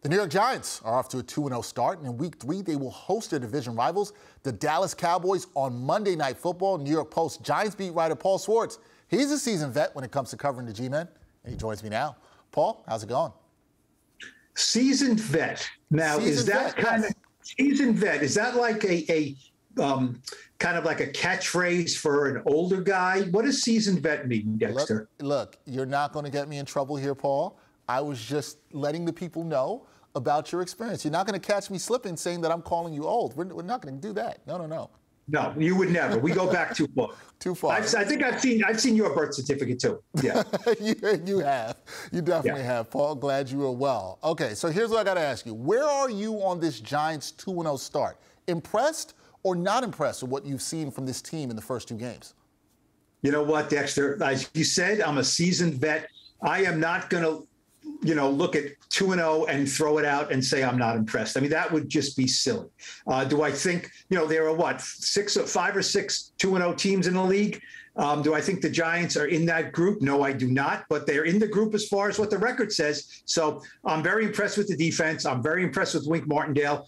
The New York Giants are off to a 2-0 start, and in Week 3, they will host their division rivals, the Dallas Cowboys, on Monday Night Football. New York Post Giants beat writer Paul Schwartz. He's a seasoned vet when it comes to covering the G-Men, and he joins me now. Paul, how's it going? Seasoned vet. Now, is that kind of seasoned vet? Is that like a kind of like a catchphrase for an older guy? What does seasoned vet mean, Dexter? Look, you're not going to get me in trouble here, Paul. I was just letting the people know about your experience. You're not going to catch me slipping saying that I'm calling you old. We're not going to do that. No. No, you would never. We go back too far. Too far. I think I've seen your birth certificate too. Yeah. You have. You definitely have, Paul. Glad you are well. Okay, so here's what I got to ask you. Where are you on this Giants 2-0 start? Impressed or not impressed with what you've seen from this team in the first two games? You know what, Dexter? As you said, I'm a seasoned vet. I am not going to look at 2-0 and throw it out and say I'm not impressed. I mean, that would just be silly. Do I think, there are 5 or 6 2-0 teams in the league? Do I think the Giants are in that group? No, I do not. But they're in the group as far as what the record says. So I'm very impressed with the defense. I'm very impressed with Wink Martindale.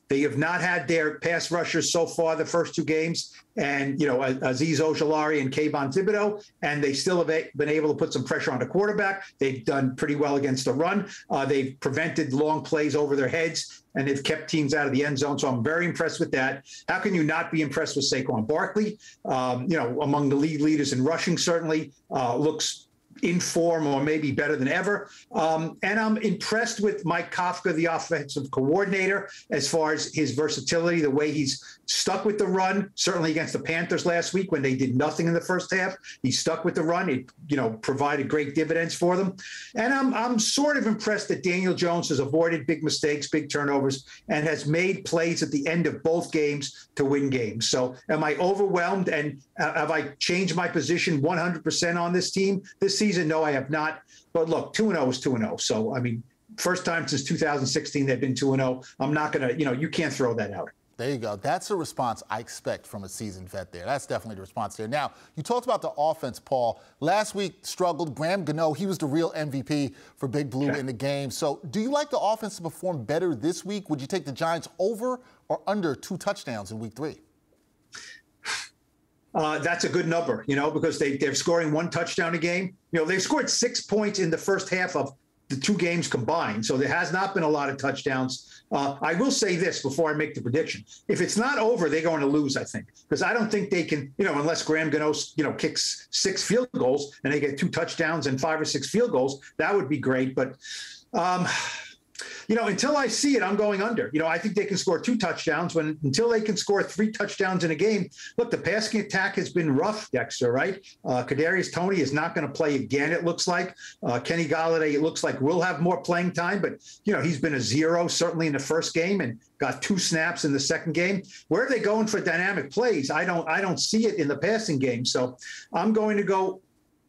They have not had their pass rushers so far the first two games. And, Azeez Ojulari and Kayvon Thibodeau, and they still have been able to put some pressure on the quarterback. They've done pretty well against the run. They've prevented long plays over their heads, and they've kept teams out of the end zone. So I'm very impressed with that. How can you not be impressed with Saquon Barkley? Among the league leaders in rushing, certainly looks in form or maybe better than ever. And I'm impressed with Mike Kafka, the offensive coordinator, as far as his versatility, the way he's stuck with the run, certainly against the Panthers last week when they did nothing in the first half. He stuck with the run. It, provided great dividends for them. And I'm sort of impressed that Daniel Jones has avoided big mistakes, big turnovers, and has made plays at the end of both games to win games. So am I overwhelmed, and have I changed my position 100% on this team this season? No, I have not. But look, 2-0 is 2-0. So, I mean, first time since 2016 they've been 2-0. I'm not going to, you can't throw that out. There you go. That's a response I expect from a seasoned vet there. That's definitely the response there. Now, you talked about the offense, Paul. Last week struggled. Graham Gano, he was the real MVP for Big Blue in the game. So do you like the offense to perform better this week? Would you take the Giants over or under 2 touchdowns in Week 3? That's a good number, because they're scoring 1 touchdown a game. They've scored 6 points in the first half of the 2 games combined. So there has not been a lot of touchdowns. I will say this before I make the prediction. If it's not over, they're going to lose, I think, because I don't think they can, unless Graham Gano, kicks 6 field goals and they get 2 touchdowns and 5 or 6 field goals, that would be great. But, until I see it, I'm going under. I think they can score 2 touchdowns until they can score 3 touchdowns in a game. Look, the passing attack has been rough, Dexter, right? Kadarius Toney is not going to play again, it looks like. Kenny Golladay, it looks like, will have more playing time, but, he's been a 0 certainly in the first game and got 2 snaps in the second game. Where are they going for dynamic plays? I don't see it in the passing game. So I'm going to go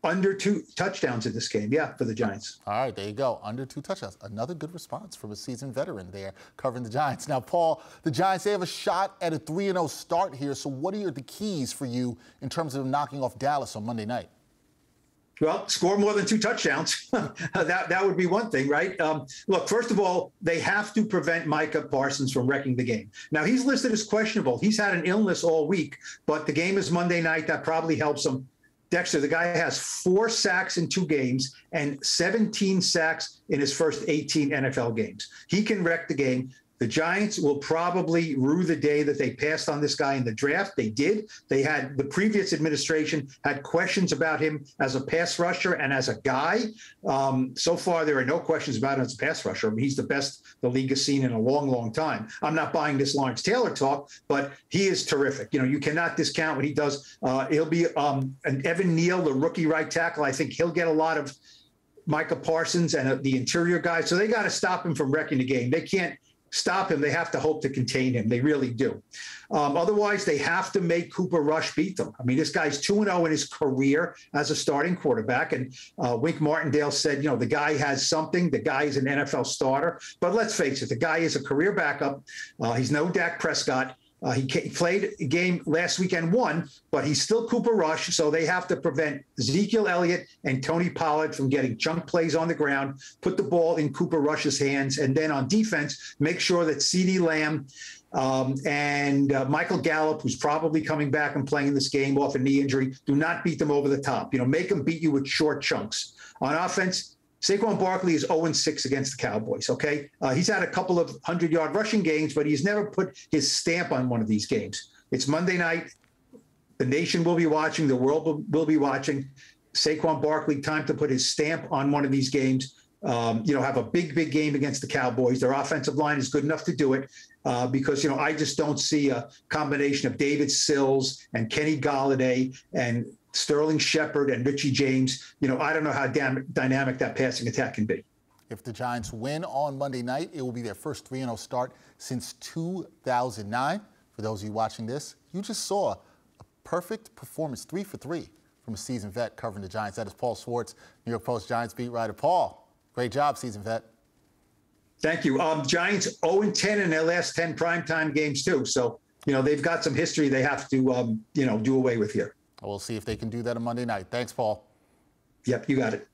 under 2 touchdowns in this game, for the Giants. All right, there you go. Under 2 touchdowns. Another good response from a seasoned veteran there covering the Giants. Now, Paul, the Giants, they have a shot at a 3-0 start here. So what are the keys for you in terms of knocking off Dallas on Monday night? Well, score more than 2 touchdowns. that would be one thing, right? Look, first of all, they have to prevent Micah Parsons from wrecking the game. Now, he's listed as questionable. He's had an illness all week, but the game is Monday night. That probably helps him. Dexter, the guy has 4 sacks in 2 games and 17 sacks in his first 18 NFL games. He can wreck the game. The Giants will probably rue the day that they passed on this guy in the draft. They did. The previous administration had questions about him as a pass rusher and as a guy. So far, there are no questions about him as a pass rusher. I mean, he's the best the league has seen in a long, long time. I'm not buying this Lawrence Taylor talk, but he is terrific. You cannot discount what he does. He'll be an Evan Neal, the rookie right tackle. I think he'll get a lot of Micah Parsons and the interior guys. So they got to stop him from wrecking the game. They can't stop him. They have to hope to contain him. They really do. Otherwise, they have to make Cooper Rush beat them. I mean, this guy's 2-0 in his career as a starting quarterback. And Wink Martindale said, the guy has something. The guy is an NFL starter. But let's face it, the guy is a career backup. He's no Dak Prescott. He played a game last weekend, won, but he's still Cooper Rush, so they have to prevent Ezekiel Elliott and Tony Pollard from getting chunk plays on the ground, put the ball in Cooper Rush's hands, and then on defense, make sure that CeeDee Lamb and Michael Gallup, who's probably coming back and playing this game off a knee injury, do not beat them over the top. Make them beat you with short chunks. On offense, Saquon Barkley is 0-6 against the Cowboys, okay? He's had a couple of 100-yard rushing games, but he's never put his stamp on one of these games. It's Monday night. The nation will be watching. The world will be watching. Saquon Barkley, time to put his stamp on one of these games. Have a big game against the Cowboys. Their offensive line is good enough to do it because, I just don't see a combination of David Sills and Kenny Golladay and Sterling Shepard and Richie James. I don't know how dynamic that passing attack can be. If the Giants win on Monday night, it will be their first 3-0 start since 2009. For those of you watching this, you just saw a perfect performance, 3 for 3 from a seasoned vet covering the Giants. That is Paul Schwartz, New York Post Giants beat writer. Paul, great job, seasoned vet. Thank you. Giants 0-10 in their last 10 primetime games, too. So, they've got some history they have to, do away with here. We'll see if they can do that on Monday night. Thanks, Paul. Yep, you got it.